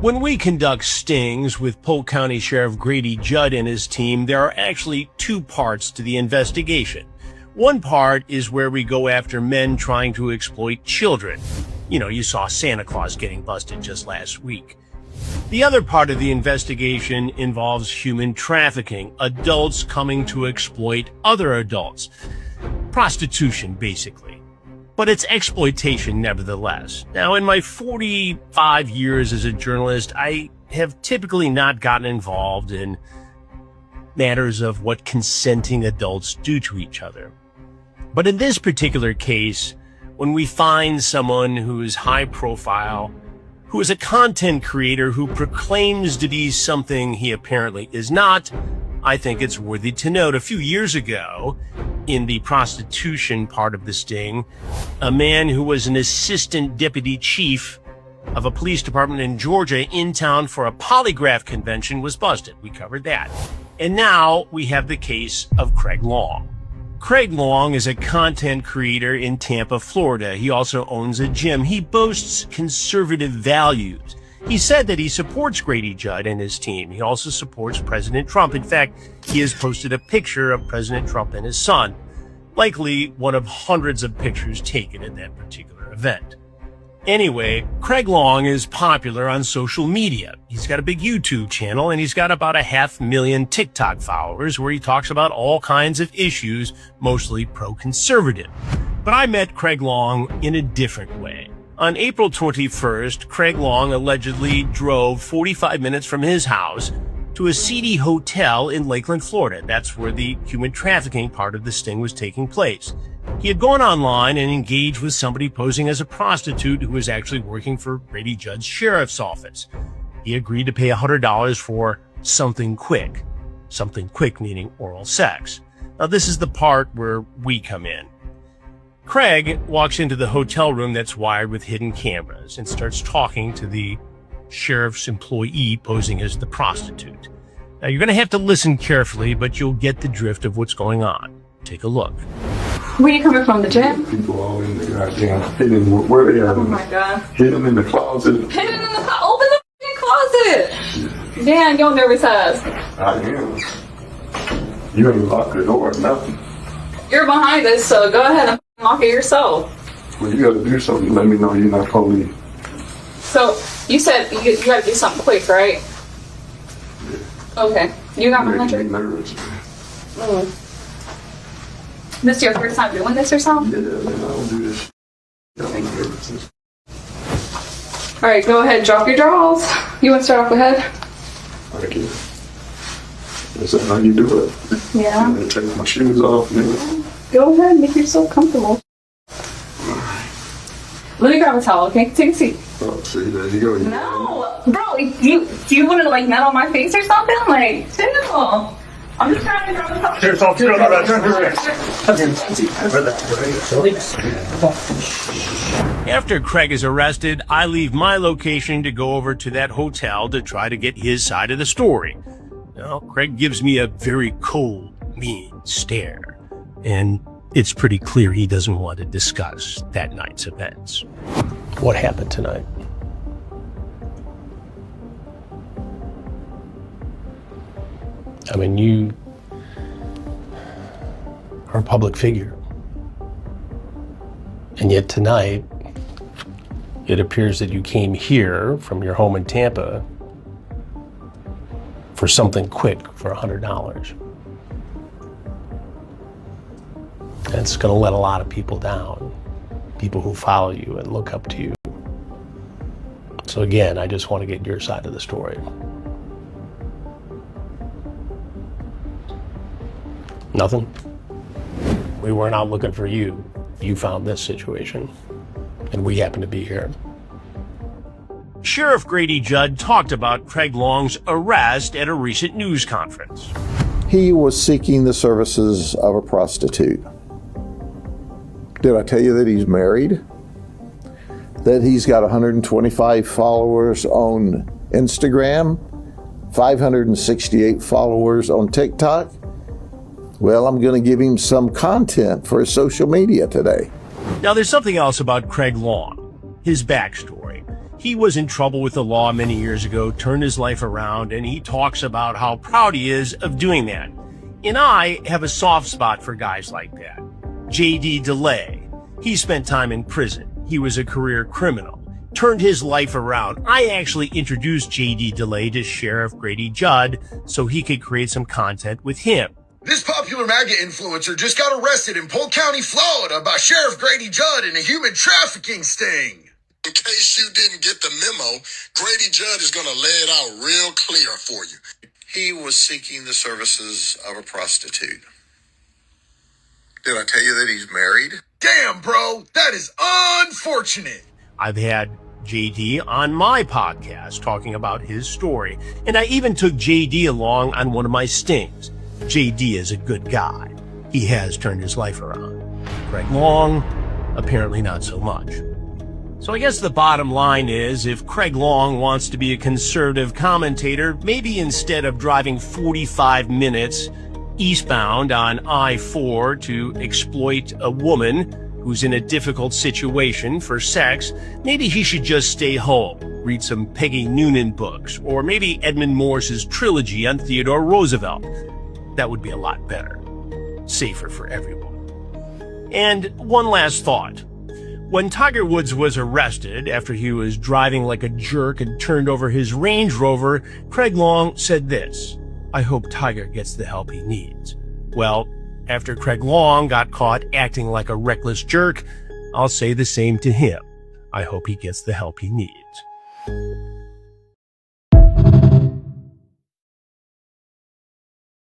When we conduct stings with Polk County Sheriff Grady Judd and his team, there are actually two parts to the investigation. One part is where we go after men trying to exploit children. You know, you saw Santa Claus getting busted just last week. The other part of the investigation involves human trafficking, adults coming to exploit other adults. Prostitution, basically. But it's exploitation nevertheless. Now, in my 45 years as a journalist, I have typically not gotten involved in matters of what consenting adults do to each other. But in this particular case, when we find someone who is high profile, who is a content creator who proclaims to be something he apparently is not, I think it's worthy to note. A few years ago, in the prostitution part of the sting, a man who was an assistant deputy chief of a police department in Georgia in town for a polygraph convention was busted. We covered that. And now we have the case of Craig Long. Craig Long is a content creator in Tampa, Florida. He also owns a gym. He boasts conservative values. He said that he supports Grady Judd and his team. He also supports President Trump. In fact, he has posted a picture of President Trump and his son, likely one of hundreds of pictures taken at that particular event. Anyway, Craig Long is popular on social media. He's got a big YouTube channel, and he's got about 500,000 TikTok followers where he talks about all kinds of issues, mostly pro-conservative. But I met Craig Long in a different way. On April 21st, Craig Long allegedly drove 45 minutes from his house to a seedy hotel in Lakeland, Florida. That's where the human trafficking part of the sting was taking place. He had gone online and engaged with somebody posing as a prostitute who was actually working for Grady Judd's sheriff's office. He agreed to pay $100 for something quick. Something quick meaning oral sex. Now, this is the part where we come in. Craig walks into the hotel room that's wired with hidden cameras and starts talking to the sheriff's employee posing as the prostitute. Now, you're going to have to listen carefully, but you'll get the drift of what's going on. Take a look. Where you coming from, the gym? People all in the goddamn hidden, where they at? Oh my God. Hid them in the closet. Hidden in the closet. Open the closet. Damn, your nervous ass. I am. You ain't locked the door or nothing. You're behind us, so go ahead and lock it yourself. Well, you gotta do something. Let me know you're not police. So, you said you gotta do something quick, right? Yeah. Okay. You got my Making me hundred? nervous. This your first time doing this or something? Yeah, man, I don't do this. I'm nervous. Alright, go ahead, drop your drawers. You want to start off with head? I can't. Is that how you do it? Yeah. I'm gonna take my shoes off, man. Go ahead, make yourself comfortable. Let me grab a towel, okay? Take a seat. Oh, see, there you go. No, bro, do you want to like nut on my face or something? Like, chill. I'm just trying to grab a towel. Here, talk to After Craig is arrested, I leave my location to go over to that hotel to try to get his side of the story. Now, Craig gives me a very cold, mean stare, and it's pretty clear he doesn't want to discuss that night's events. What happened tonight? I mean, you are a public figure. And yet tonight, it appears that you came here from your home in Tampa for something quick for $100. And it's going to let a lot of people down, people who follow you and look up to you. So again, I just want to get your side of the story. Nothing? We weren't out looking for you. You found this situation, and we happen to be here. Sheriff Grady Judd talked about Craig Long's arrest at a recent news conference. He was seeking the services of a prostitute. Did I tell you that he's married? That he's got 125 followers on Instagram, 568 followers on TikTok? Well, I'm going to give him some content for his social media today. Now, there's something else about Craig Long, his backstory. He was in trouble with the law many years ago, turned his life around, and he talks about how proud he is of doing that. And I have a soft spot for guys like that. J.D. DeLay. He spent time in prison. He was a career criminal. Turned his life around. I actually introduced J.D. DeLay to Sheriff Grady Judd so he could create some content with him. This popular MAGA influencer just got arrested in Polk County, Florida by Sheriff Grady Judd in a human trafficking sting. In case you didn't get the memo, Grady Judd is going to lay it out real clear for you. He was seeking the services of a prostitute. Did I tell you that he's married? Damn, bro, that is unfortunate. I've had JD on my podcast talking about his story, and I even took JD along on one of my stings. JD is a good guy. He has turned his life around. Craig Long, apparently not so much. So I guess the bottom line is, if Craig Long wants to be a conservative commentator, maybe instead of driving 45 minutes eastbound on I-4 to exploit a woman who's in a difficult situation for sex, maybe he should just stay home, read some Peggy Noonan books, or maybe Edmund Morse's trilogy on Theodore Roosevelt. That would be a lot better. Safer for everyone. And one last thought. When Tiger Woods was arrested after he was driving like a jerk and turned over his Range Rover, Craig Long said this: "I hope Tiger gets the help he needs." Well, after Craig Long got caught acting like a reckless jerk, I'll say the same to him. I hope he gets the help he needs.